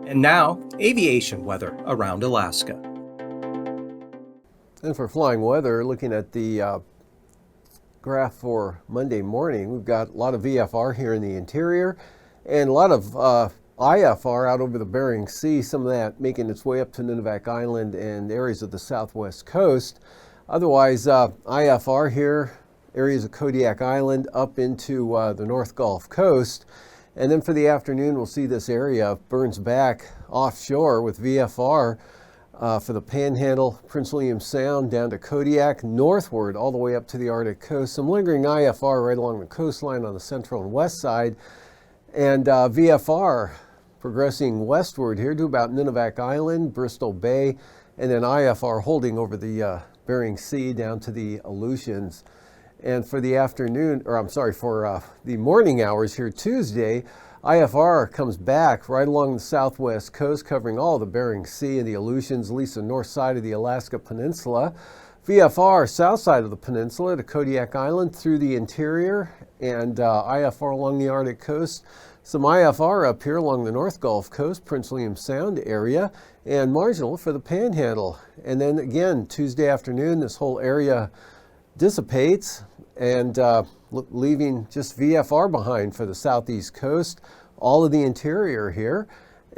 And now, aviation weather around Alaska. And for flying weather, looking at the graph for Monday morning, we've got a lot of VFR here in the interior and a lot of IFR out over the Bering Sea, some of that making its way up to Nunivak Island and areas of the southwest coast. Otherwise, IFR here, areas of Kodiak Island up into the North Gulf Coast. And then for the afternoon, we'll see this area burns back offshore with VFR for the Panhandle, Prince William Sound, down to Kodiak, northward all the way up to the Arctic coast. Some lingering IFR right along the coastline on the central and west side. And VFR progressing westward here to about Nunivak Island, Bristol Bay, and then IFR holding over the Bering Sea down to the Aleutians. And for the afternoon, or I'm sorry, for the morning hours here Tuesday, IFR comes back right along the southwest coast, covering all the Bering Sea and the Aleutians, at least the north side of the Alaska Peninsula. VFR south side of the peninsula to Kodiak Island through the interior, and IFR along the Arctic coast. Some IFR up here along the North Gulf Coast, Prince William Sound area, and marginal for the Panhandle. And then again, Tuesday afternoon, this whole area dissipates and leaving just VFR behind for the southeast coast, all of the interior here,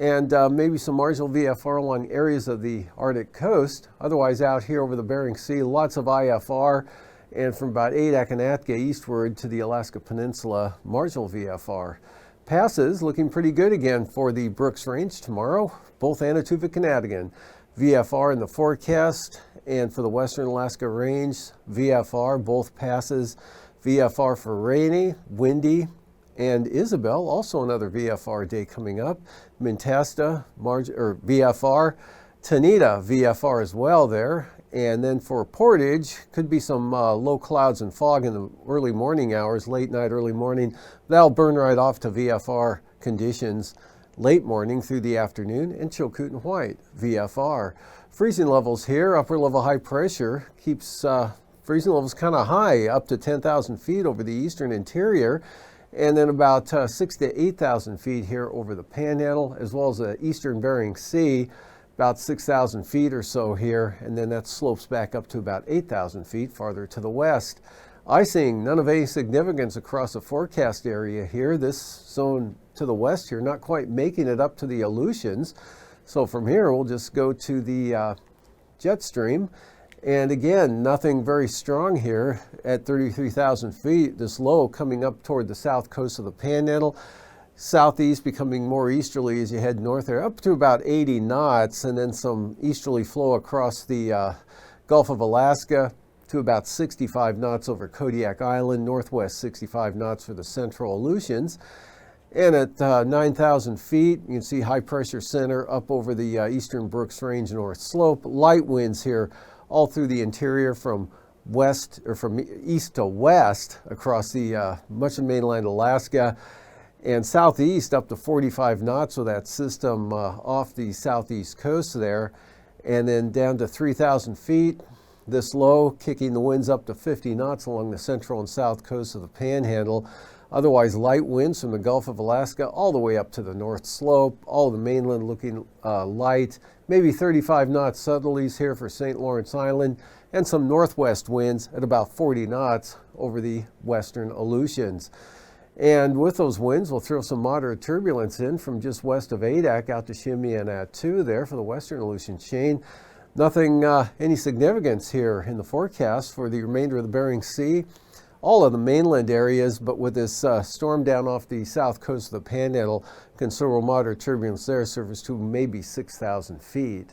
and maybe some marginal VFR along areas of the Arctic coast. Otherwise out here over the Bering Sea, lots of IFR, and from about Adak and Atga eastward to the Alaska Peninsula, marginal VFR. Passes looking pretty good again for the Brooks Range tomorrow, both Anatuvik and Adigan. VFR in the forecast, and for the Western Alaska Range, VFR, both passes. VFR for rainy, windy, and Isabel, also another VFR day coming up. Mintasta, VFR. Tanita, VFR as well there. And then for Portage, could be some low clouds and fog in the early morning hours, late night, early morning. That'll burn right off to VFR conditions late morning through the afternoon, and Chilkoot and White, VFR. Freezing levels here, upper level high pressure keeps freezing levels kind of high, up to 10,000 feet over the eastern interior, and then about 6,000 to 8,000 feet here over the Panhandle, as well as the eastern Bering Sea, about 6,000 feet or so here, and then that slopes back up to about 8,000 feet farther to the west. Icing, none of any significance across the forecast area here. This zone to the west here, not quite making it up to the Aleutians. So from here, we'll just go to the jet stream. And again, nothing very strong here at 33,000 feet. This low coming up toward the south coast of the Panhandle. Southeast becoming more easterly as you head north there, up to about 80 knots, and then some easterly flow across the Gulf of Alaska to about 65 knots over Kodiak Island, northwest 65 knots for the central Aleutians. And at 9,000 feet, you can see high pressure center up over the eastern Brooks Range North Slope. Light winds here all through the interior from west or from east to west across the much of mainland Alaska, and southeast up to 45 knots with that system off the southeast coast there, and then down to 3,000 feet. This low kicking the winds up to 50 knots along the central and south coast of the Panhandle. Otherwise, light winds from the Gulf of Alaska all the way up to the North Slope, all of the mainland looking light, maybe 35 knots southerlies here for St. Lawrence Island, and some northwest winds at about 40 knots over the western Aleutians. And with those winds, we'll throw some moderate turbulence in from just west of Adak out to Shimei and Attu there for the western Aleutian chain. Nothing, any significance here in the forecast for the remainder of the Bering Sea. All of the mainland areas, but with this storm down off the south coast of the Panhandle, considerable moderate turbulence there, surface to maybe 6,000 feet.